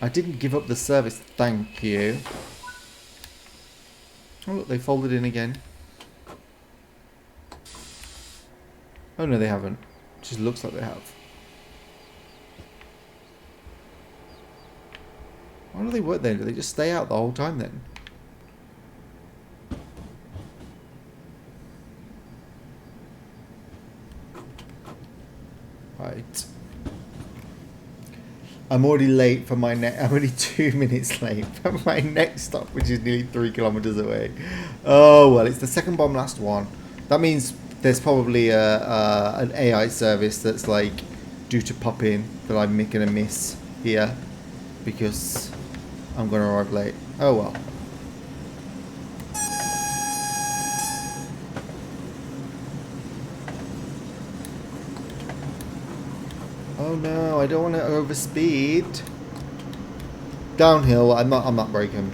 I didn't give up the service, thank you. Oh, look, they folded in again. Oh no, they haven't. It just looks like they have. Why do they work then? Do they just stay out the whole time then? Right. I'm already late for my I'm only 2 minutes late for my next stop, which is nearly 3 kilometers away. Oh well, it's the second bomb last one. That means there's probably an AI service that's like due to pop in that I'm making a miss here because I'm going to arrive late. Oh well. Oh no, I don't want to overspeed. Downhill, I'm not braking.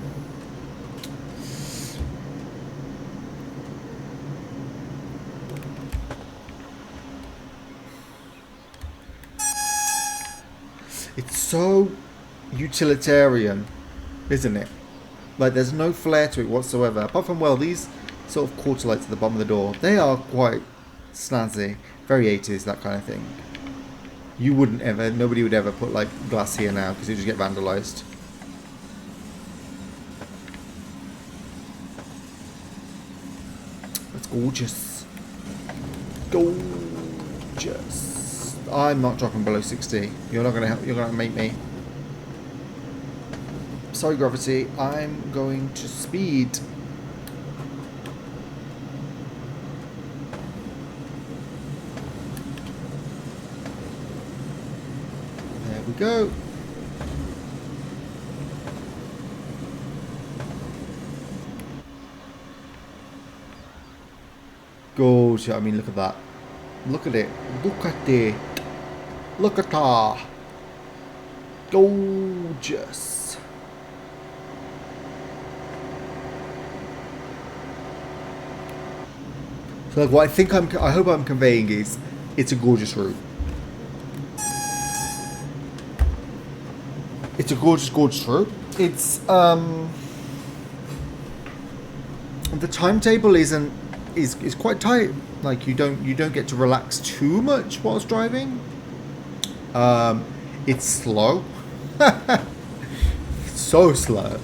It's so utilitarian, isn't it? Like, there's no flair to it whatsoever. Apart from, well, these sort of quarter lights at the bottom of the door. They are quite snazzy. Very 80s, that kind of thing. You wouldn't ever, nobody would ever put, like, glass here now because it would just get vandalised. That's gorgeous. Gorgeous. I'm not dropping below 60. You're not going to help, you're going to make me. Sorry, gravity. I'm going to speed. There we go. Gorgeous. I mean, look at that. Look at it. Look at it. Look at that. Gorgeous. So like, what I hope I'm conveying is, it's a gorgeous route. It's a gorgeous, gorgeous route. It's the timetable is quite tight. Like you don't get to relax too much whilst driving. It's slow. It's so slow.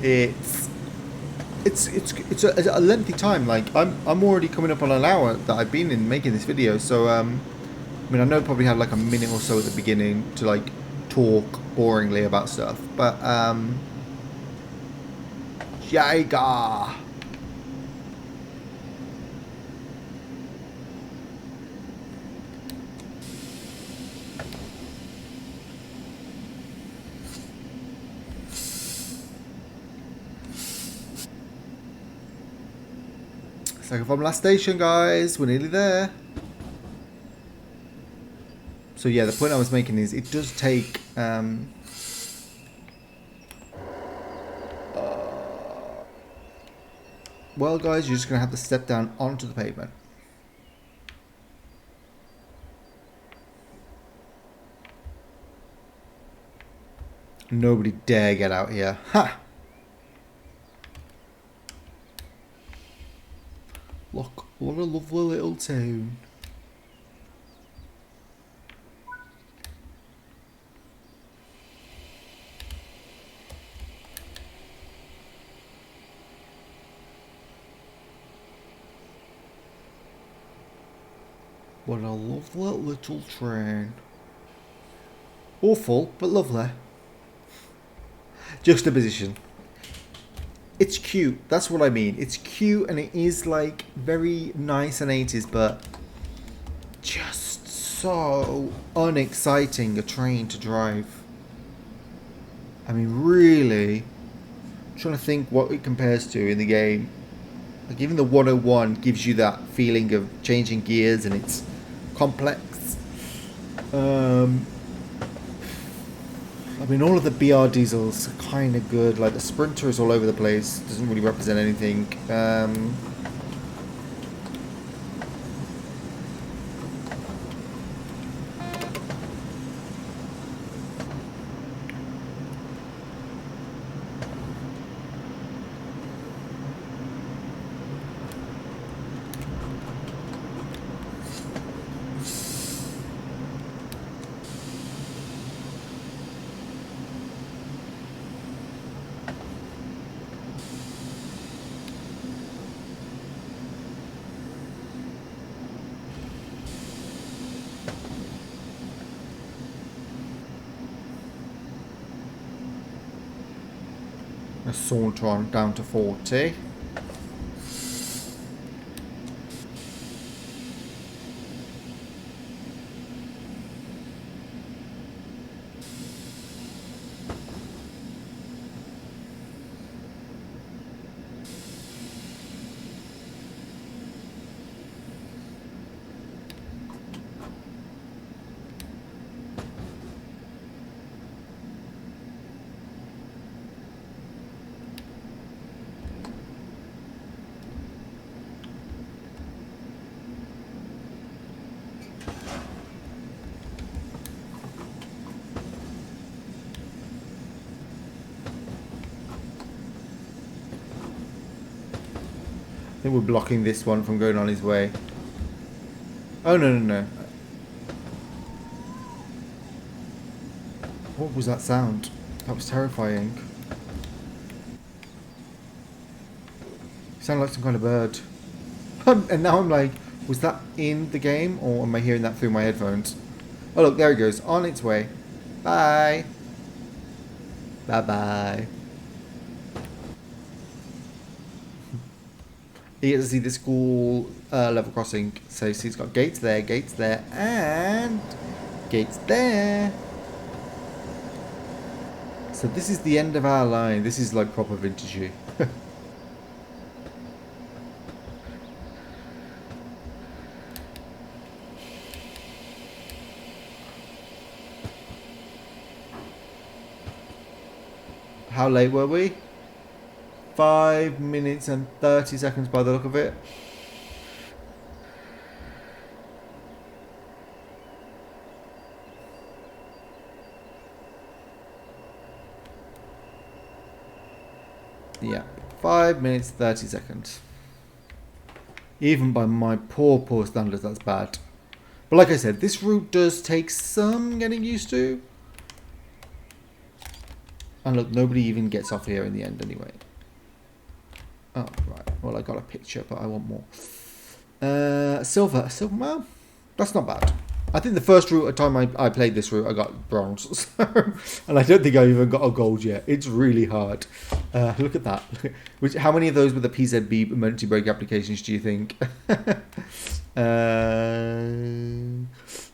It's a lengthy time. Like I'm already coming up on an hour that I've been in making this video. So I mean, I know I probably had like a minute or so at the beginning to like talk boringly about stuff, but Jaeger. Second from last station, guys. We're nearly there. So yeah, the point I was making is it does take well, guys, you're just gonna have to step down onto the pavement. Nobody dare get out here. Ha! Look, what a lovely little town. What a lovely little train. Awful, but lovely. Juxtaposition. It's cute. That's what I mean. It's cute and it is like very nice and 80s, but just so unexciting a train to drive. I mean, really, I'm trying to think what it compares to in the game. Like even the 101 gives you that feeling of changing gears and it's complex. I mean, all of the BR diesels are kind of good. Like the Sprinter is all over the place. Doesn't really represent anything. A saunter on down to 40. think we're blocking this one from going on his way. Oh, no, no, no. What was that sound? That was terrifying. It sounded like some kind of bird. And now I'm like, was that in the game or am I hearing that through my headphones? Oh look, there it goes. On its way. Bye. Bye-bye. You get to see this cool level crossing. So you see it's got gates there, and gates there. So this is the end of our line. This is like proper vintagey. How late were we? 5 minutes and 30 seconds by the look of it. Yeah, 5 minutes 30 seconds. Even by my poor standards, that's bad. But like I said, this route does take some getting used to. And look, nobody even gets off here in the end anyway. Oh, right. Well, I got a picture, but I want more. Silver. Silver, well, that's not bad. I think the first time I played this route, I got bronze. And I don't think I even got a gold yet. It's really hard. Look at that. How many of those were the PZB emergency brake applications, do you think?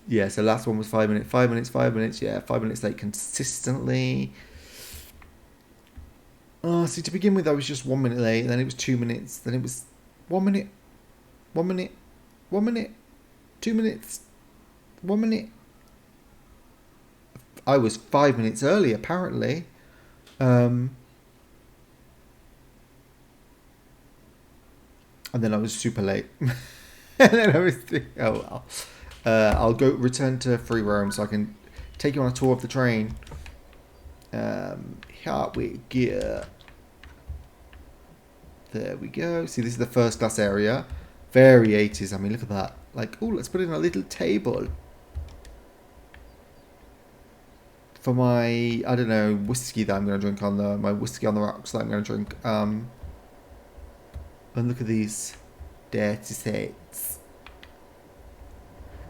Yeah, so last one was 5 minutes. 5 minutes, 5 minutes. Yeah, 5 minutes late consistently. Oh, see, to begin with, I was just 1 minute late, and then it was 2 minutes, then it was 1 minute, 1 minute, 1 minute, 2 minutes, 1 minute. I was 5 minutes early, apparently. And then I was super late. And then I was oh well. I'll go return to free roam so I can take you on a tour of the train. Here we go. There we go. See, this is the first class area. Very 80s. I mean, look at that. Like, oh, let's put in a little table. For my, I don't know, whiskey that I'm going to drink on the, my whiskey on the rocks that I'm going to drink. And look at these dirty sets.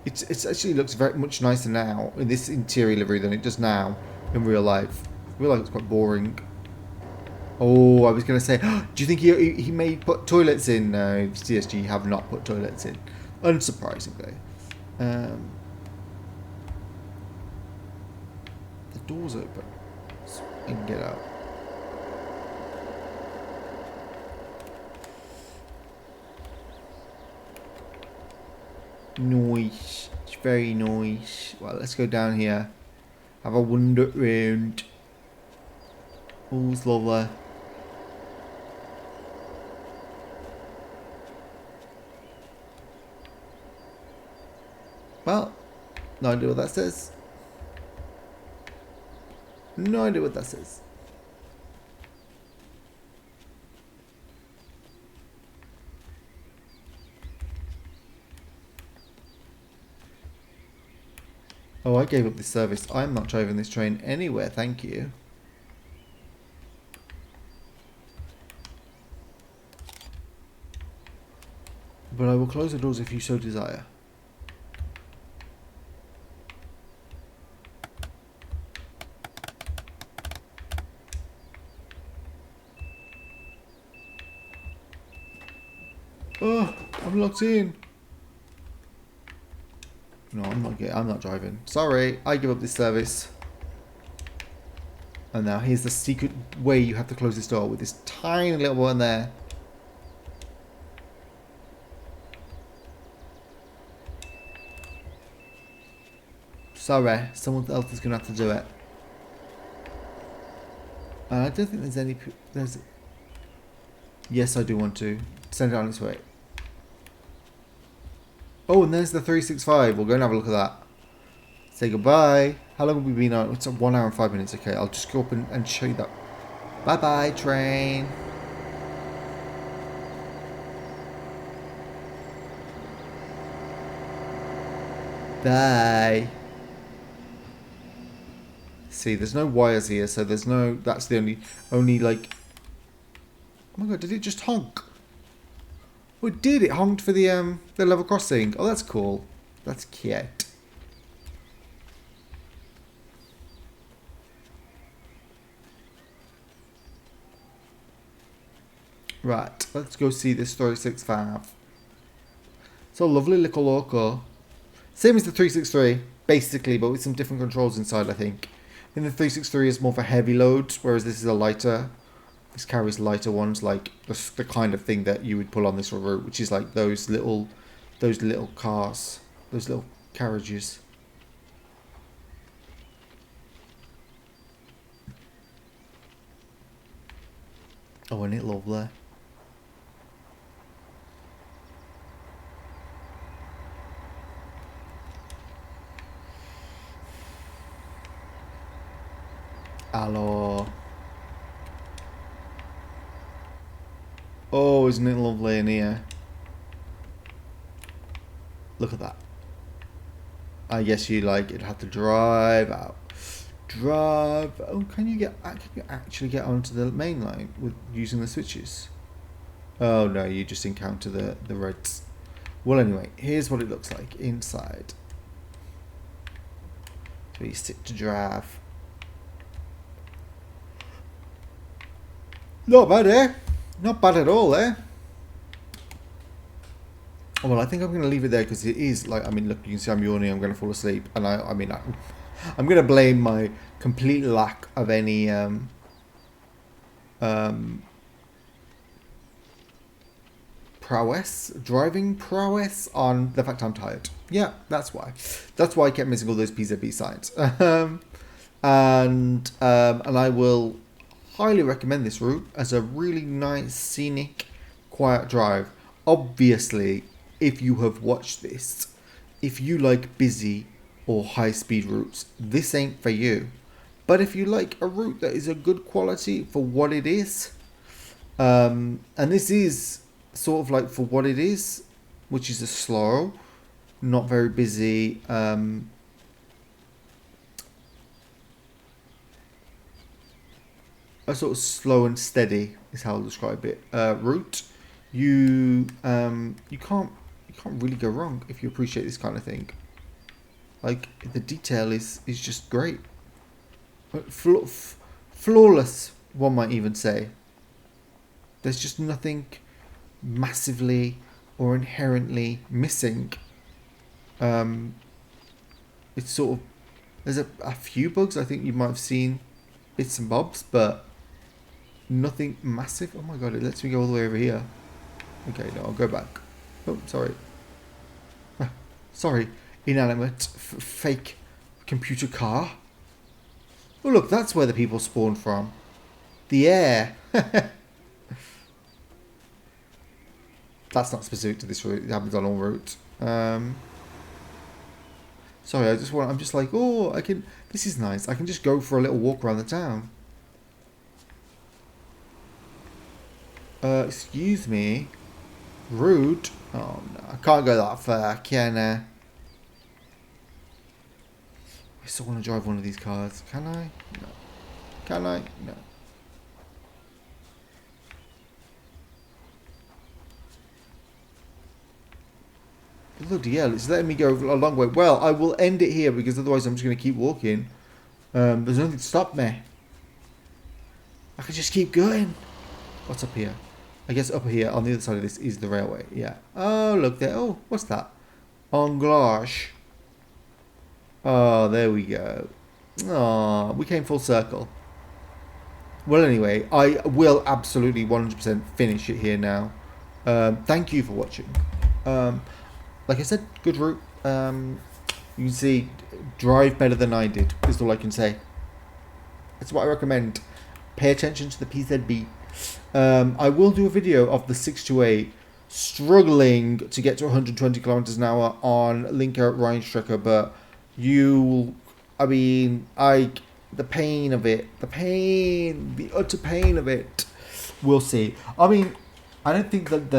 It actually looks very much nicer now in this interior livery than it does now in real life. Real life it's quite boring. Oh, I was going to say, do you think he may put toilets in? No, CSG have not put toilets in, unsurprisingly. The door's open, so I can get out. Nice, it's very nice. Well, let's go down here, have a wander around. Oh, it's lovely. Well, no idea what that says. No idea what that says. Oh, I gave up this service. I'm not driving this train anywhere, thank you. But I will close the doors if you so desire. Oh, I'm locked in. No, I'm not driving. Sorry, I give up this service. And now here's the secret way you have to close this door with this tiny little one there. Sorry, someone else is going to have to do it. I don't think there's any... Yes, I do want to. Send it on its way. Oh, and there's the 365. We'll go and have a look at that. Say goodbye. How long have we been on? It's 1 hour and 5 minutes. Okay, I'll just go up and show you that. Bye-bye, train. Bye. See, there's no wires here, so there's no... That's the only like... Oh my god, did it just honk? Oh, it did. It honked for the level crossing. Oh, that's cool. That's cute. Right, let's go see this 365. It's a lovely little loco. Same as the 363, basically, but with some different controls inside, I think. In the 363 is more for heavy loads, whereas this is a lighter. This carries lighter ones, like the kind of thing that you would pull on this route, which is like those little cars, those little carriages. Oh, isn't it lovely? Hello. Oh, isn't it lovely in here? Look at that. I guess you it'd have to drive out. Drive. Oh, can you actually get onto the main line with using the switches? Oh no, you just encounter the reds. Well, anyway, here's what it looks like inside. So you sit to drive. Not bad, eh? Not bad at all, eh? Oh, well, I think I'm going to leave it there because it is like, I mean, look, you can see I'm yawning, I'm going to fall asleep. And I'm going to blame my complete lack of any driving prowess on the fact I'm tired. Yeah, that's why. That's why I kept missing all those PZB signs. And I will highly recommend this route as a really nice, scenic, quiet drive. Obviously, if you have watched this, if you like busy or high-speed routes, this ain't for you. But if you like a route that is a good quality for what it is, and this is sort of like for what it is, which is a slow, not very busy, a sort of slow and steady is how I'll describe it. Route, you can't really go wrong if you appreciate this kind of thing. Like the detail is just great, flawless. One might even say. There's just nothing massively or inherently missing. It's sort of, there's a few bugs I think you might have seen, bits and bobs, but nothing massive. Oh my god, it lets me go all the way over here. Okay, no, I'll go back. Oh, sorry. Sorry, inanimate, fake computer car. Oh look, that's where the people spawn from. The air. That's not specific to this route. It happens on all routes. Sorry, I'm just like, oh, this is nice. I can just go for a little walk around the town. Excuse me. Rude. Oh, no. I can't go that far, can I? I still want to drive one of these cars. Can I? No. Can I? No. Bloody hell, it's letting me go a long way. Well, I will end it here because otherwise I'm just going to keep walking. There's nothing to stop me. I can just keep going. What's up here? I guess up here on the other side of this is the railway. Yeah. Oh, look there. Oh, what's that? Anglage. Oh, there we go. Oh, we came full circle. Well, anyway, I will absolutely 100% finish it here now. Thank you for watching. Like I said, good route. You can see, drive better than I did, is all I can say. That's what I recommend. Pay attention to the PZB. I will do a video of the 628 struggling to get to 120 kilometers an hour on Linker Rheinstrecke, but the pain of it, the utter pain of it, we'll see. I mean, I don't think that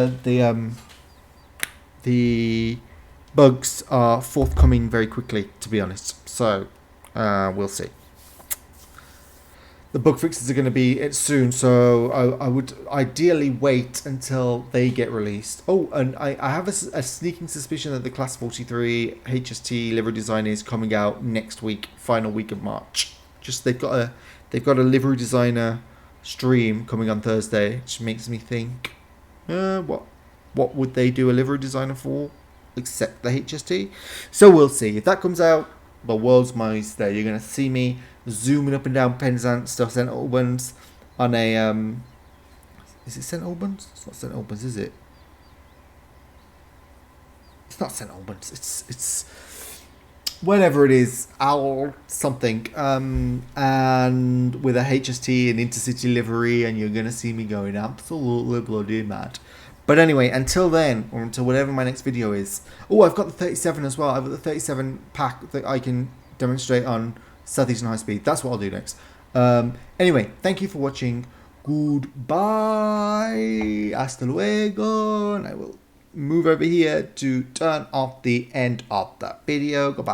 the bugs are forthcoming very quickly, to be honest. So we'll see. The bug fixes are going to be soon, so I would ideally wait until they get released. Oh, and I have a sneaking suspicion that the Class 43 HST livery design is coming out next week, final week of March. Just they've got a livery designer stream coming on Thursday, which makes me think, what would they do a livery designer for, except the HST? So we'll see. If that comes out, the world's my oyster. You're gonna see me zooming up and down Penzance stuff, St Albans, on a is it St Albans? It's not St Albans, is it? It's not St Albans. It's whatever it is, Owl something, and with a HST and intercity livery, and you're gonna see me going absolutely bloody mad. But anyway, until then, or until whatever my next video is. Oh, I've got the 37 as well. I've got the 37 pack that I can demonstrate on Southeastern High Speed. That's what I'll do next. Anyway, thank you for watching. Goodbye. Hasta luego. And I will move over here to turn off the end of the video. Goodbye.